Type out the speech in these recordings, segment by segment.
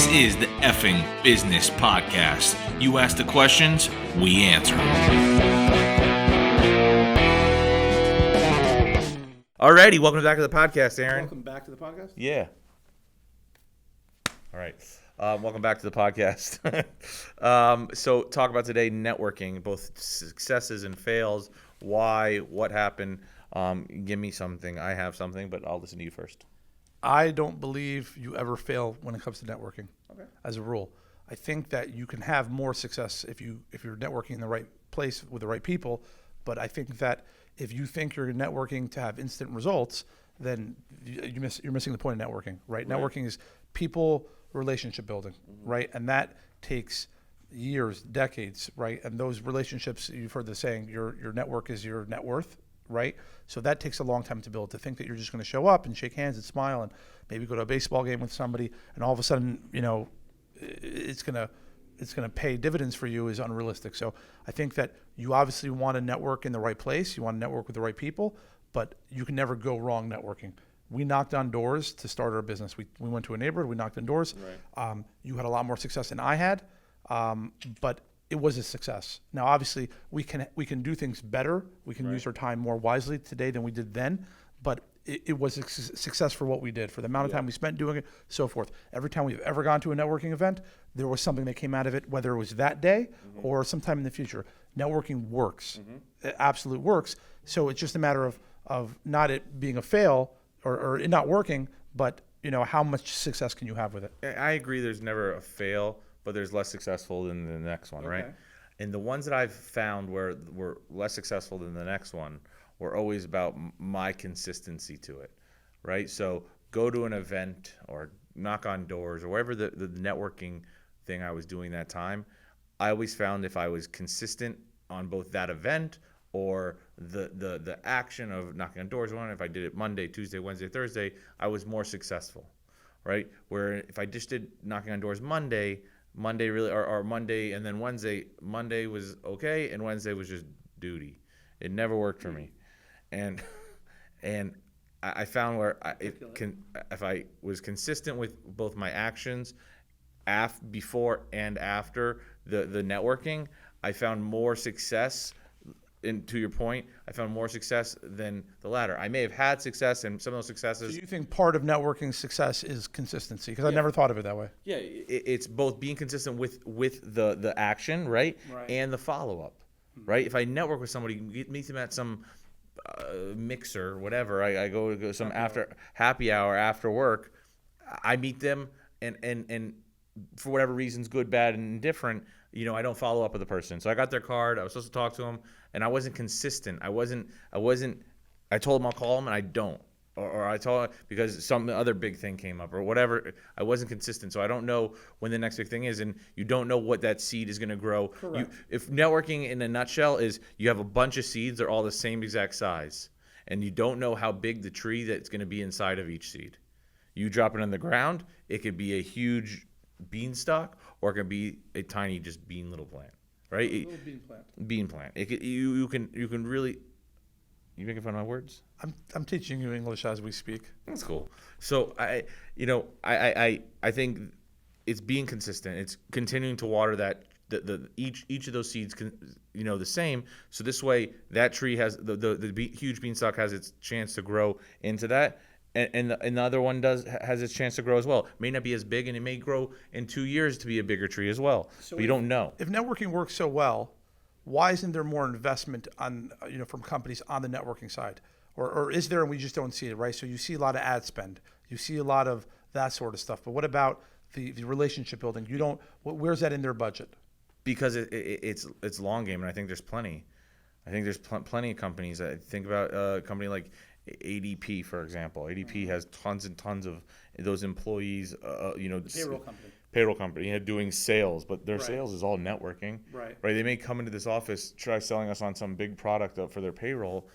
This is the Effing Business Podcast. You ask the questions, we answer. Alrighty, welcome back to the podcast, Aaron. Welcome back to the podcast? Yeah. All right. Welcome back to the podcast. So talk about today networking, both successes and fails. Why? What happened? Give me something. I have something, but I'll listen to you first. I don't believe you ever fail when it comes to networking. Okay. As a rule, I think that you can have more success if you're networking in the right place with the right people. But I think that if you think you're networking to have instant results, then you're missing the point of networking, right? Networking is people relationship building, right? And that takes years, decades, right? And those relationships, you've heard the saying, your network is your net worth, right? So that takes a long time to build. To think that you're just going to show up and shake hands and smile and maybe go to a baseball game with somebody and all of a sudden, it's going to pay dividends for you is unrealistic. So I think that you obviously want to network in the right place. You want to network with the right people, but you can never go wrong networking. We knocked on doors to start our business. We went to a neighborhood. We knocked on doors. Right. You had a lot more success than I had, but it was a success. Now, obviously, we can do things better. We can use our time more wisely today than we did then, but it was a success for what we did, for the amount of time we spent doing it, so forth. Every time we've ever gone to a networking event, there was something that came out of it, whether it was that day or sometime in the future. Networking works. It absolutely works. So it's just a matter of not it being a fail or it not working, but how much success can you have with it? I agree there's never a fail, but there's less successful than the next one, right? And the ones that I've found were less successful than the next one were always about my consistency to it, right? So go to an event or knock on doors or whatever the networking thing I was doing that time. I always found if I was consistent on both that event or the action of knocking on doors, if I did it Monday, Tuesday, Wednesday, Thursday, I was more successful, right? Where if I just did knocking on doors Monday really, or Monday and then Wednesday, Monday was okay and Wednesday was just duty. It never worked for me. And I found where if I was consistent with both my actions before and after the networking, I found more success. And to your point, I found more success than the latter. I may have had success, and some of those successes. So you think part of networking success is consistency? Because I never thought of it that way. Yeah, it's both being consistent with the action, right? And the follow-up, right? If I network with somebody, meet them at some mixer, whatever, I go to some happy hour after work, I meet them, and for whatever reasons, good, bad, and indifferent, I don't follow up with the person. So I got their card. I was supposed to talk to them, and I wasn't consistent. I told them I'll call them, and I don't. Or I told them because some other big thing came up or whatever. I wasn't consistent. So I don't know when the next big thing is, and you don't know what that seed is going to grow. If networking in a nutshell is you have a bunch of seeds, they're all the same exact size, and you don't know how big the tree that's going to be inside of each seed. You drop it on the ground, it could be a huge beanstalk, or it can be a tiny just bean little plant, right? A little bean plant. Bean plant. You can really. You making fun of my words? I'm teaching you English as we speak. That's cool. So I think it's being consistent. It's continuing to water that each of those seeds the same. So this way that tree has the huge beanstalk has its chance to grow into that. And the other one has its chance to grow as well. It may not be as big, and it may grow in 2 years to be a bigger tree as well. So but you don't know. If networking works so well, why isn't there more investment on from companies on the networking side, or is there and we just don't see it, right? So you see a lot of ad spend, you see a lot of that sort of stuff. But what about the relationship building? Where's that in their budget? Because it's long game, and I think there's plenty. I think there's plenty of companies. I think about a company like ADP, for example. ADP has tons and tons of those employees. Payroll company doing sales, but their sales is all networking. Right. They may come into this office, try selling us on some big product for their payroll,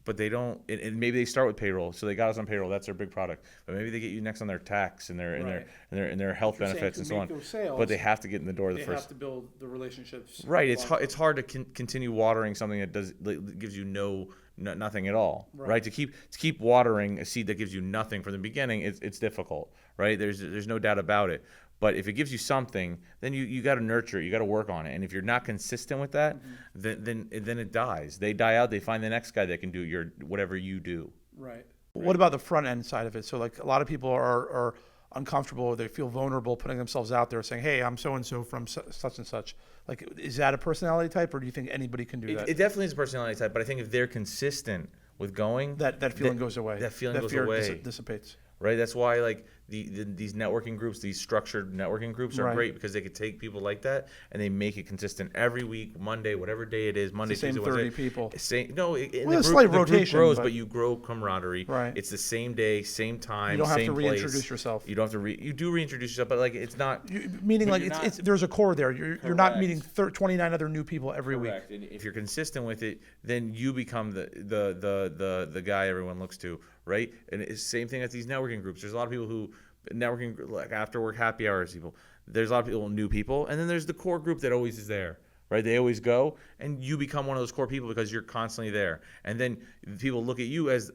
but they don't. And maybe they start with payroll, so they got us on payroll. That's their big product. But maybe they get you next on their tax and their health benefits and so on. Sales, but they have to get in the door. They have to build the relationships. Right. It's hard to continue watering something that gives you no nothing at all, right? To keep watering a seed that gives you nothing from the beginning, it's difficult, right? There's no doubt about it. But if it gives you something, then you got to nurture it. You got to work on it. And if you're not consistent with that, then it dies. They die out. They find the next guy that can do whatever you do. Right. What about the front end side of it? So like a lot of people are uncomfortable, or they feel vulnerable putting themselves out there saying, hey, I'm so-and-so from such and such. Like, is that a personality type, or do you think anybody can do that? It definitely is a personality type, but I think if they're consistent with going, That feeling goes away. That feeling goes fear away. Dissipates. Right. That's why like these networking groups, these structured networking groups are Right. great, because they could take people like that and they make it consistent every week, Monday, whatever day it is, Monday, It's the same Tuesday, 30 Wednesday. people. No, Well, a slight the rotation, group grows, but- but you grow camaraderie. Right. It's the same day, same time, You don't have same to place. reintroduce yourself. You don't have to you do reintroduce yourself, but like it's not. Meaning But like you're it's not- there's a core there. You're not Correct. meeting 29 other new people every week. Correct. And if you're consistent with it, then you become the guy everyone looks to, right? And it's the same thing at these networking groups. There's a lot of people who networking, like after work happy hours people. There's a lot of people, new people, and then there's the core group that always is there, right? They always go, and you become one of those core people because you're constantly there. And then people look at you as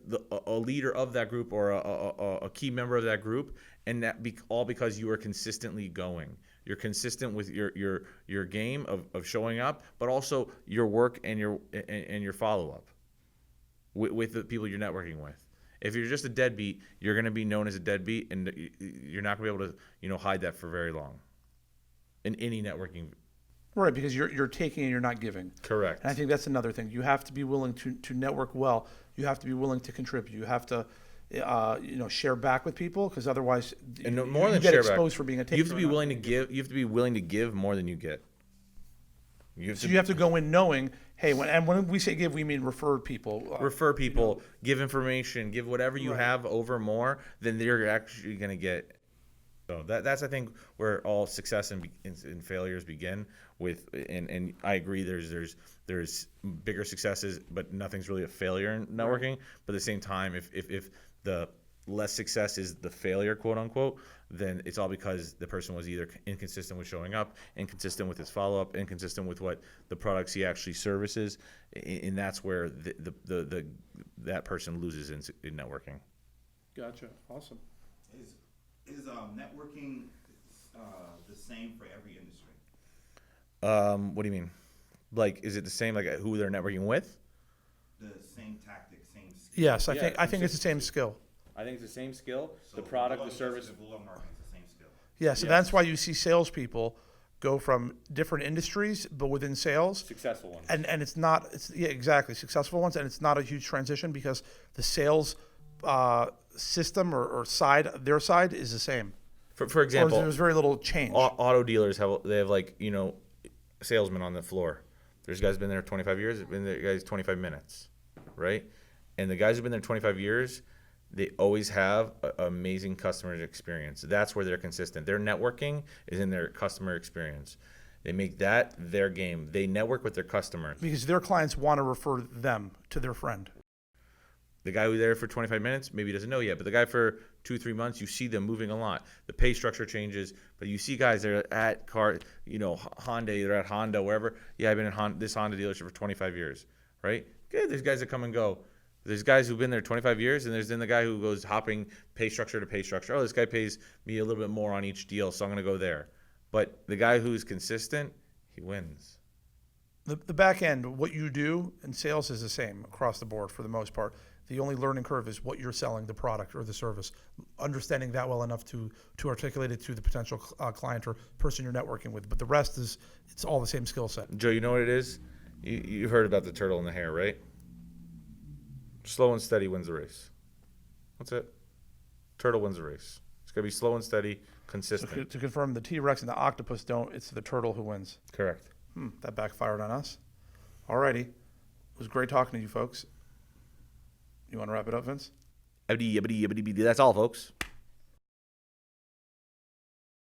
a leader of that group, or a key member of that group, and all because you are consistently going. You're consistent with your game of showing up, but also your work and your follow up with the people you're networking with. If you're just a deadbeat, you're going to be known as a deadbeat, and you're not going to be able to hide that for very long in any networking. Right, because you're taking and you're not giving. Correct. And I think that's another thing. You have to be willing to network well. You have to be willing to contribute. You have to share back with people, because otherwise And you, more you than get share exposed back, for being a taker. you have to be or not. willing to give. You have to be willing to give more than you get. So you have to go in knowing, hey, when we say give, we mean refer people. Refer people, give information, give whatever you Right. have over more than they're actually going to get. So that's I think where all success and failures begin with. And I agree. There's bigger successes, but nothing's really a failure in networking. But at the same time, if the less success is the failure, quote unquote, then it's all because the person was either inconsistent with showing up, inconsistent with his follow-up, inconsistent with what the products he actually services, and that's where that person loses in networking. Gotcha. Awesome. Is networking the same for every industry? What do you mean? Like, is it the same, like who they're networking with? The same tactics, same skill? Yes, Yeah, I think it's the same skill. I think it's the same skill, So guerrilla marketing is the same skill. Yeah, so Yes. that's why you see salespeople go from different industries, but within sales. Successful ones. And it's not, yeah, exactly, successful ones, and it's not a huge transition, because the sales system or their side is the same. For Or example, there's very little change. auto dealers have like salesmen on the floor. There's guys been there 25 years. There's been there guys 25 minutes, right? And the guys who've been there 25 years, they always have an amazing customer experience. That's where they're consistent. Their networking is in their customer experience. They make that their game. They network with their customer. Because their clients want to refer them to their friend. The guy who's there for 25 minutes maybe doesn't know yet, but the guy for 2-3 months, you see them moving a lot. The pay structure changes, but you see guys that are at Honda, they're at Honda, wherever. Yeah, I've been in this Honda dealership for 25 years, right? Good. There's guys that come and go. There's guys who've been there 25 years, and there's then the guy who goes hopping pay structure to pay structure. Oh, this guy pays me a little bit more on each deal, so I'm going to go there. But the guy who's consistent, he wins. The back end, what you do in sales is the same across the board for the most part. The only learning curve is what you're selling, the product or the service. Understanding that well enough to articulate it to the potential client or person you're networking with. But the rest it's all the same skill set. Joe, you know what it is? You heard about the turtle in the hare, right? Slow and steady wins the race. That's it. Turtle wins the race. It's got to be slow and steady, So consistent. to confirm, the T-Rex and the octopus don't. It's the turtle who wins. Correct. That backfired on us. Alrighty. It was great talking to you folks. You want to wrap it up, Vince? That's all, folks.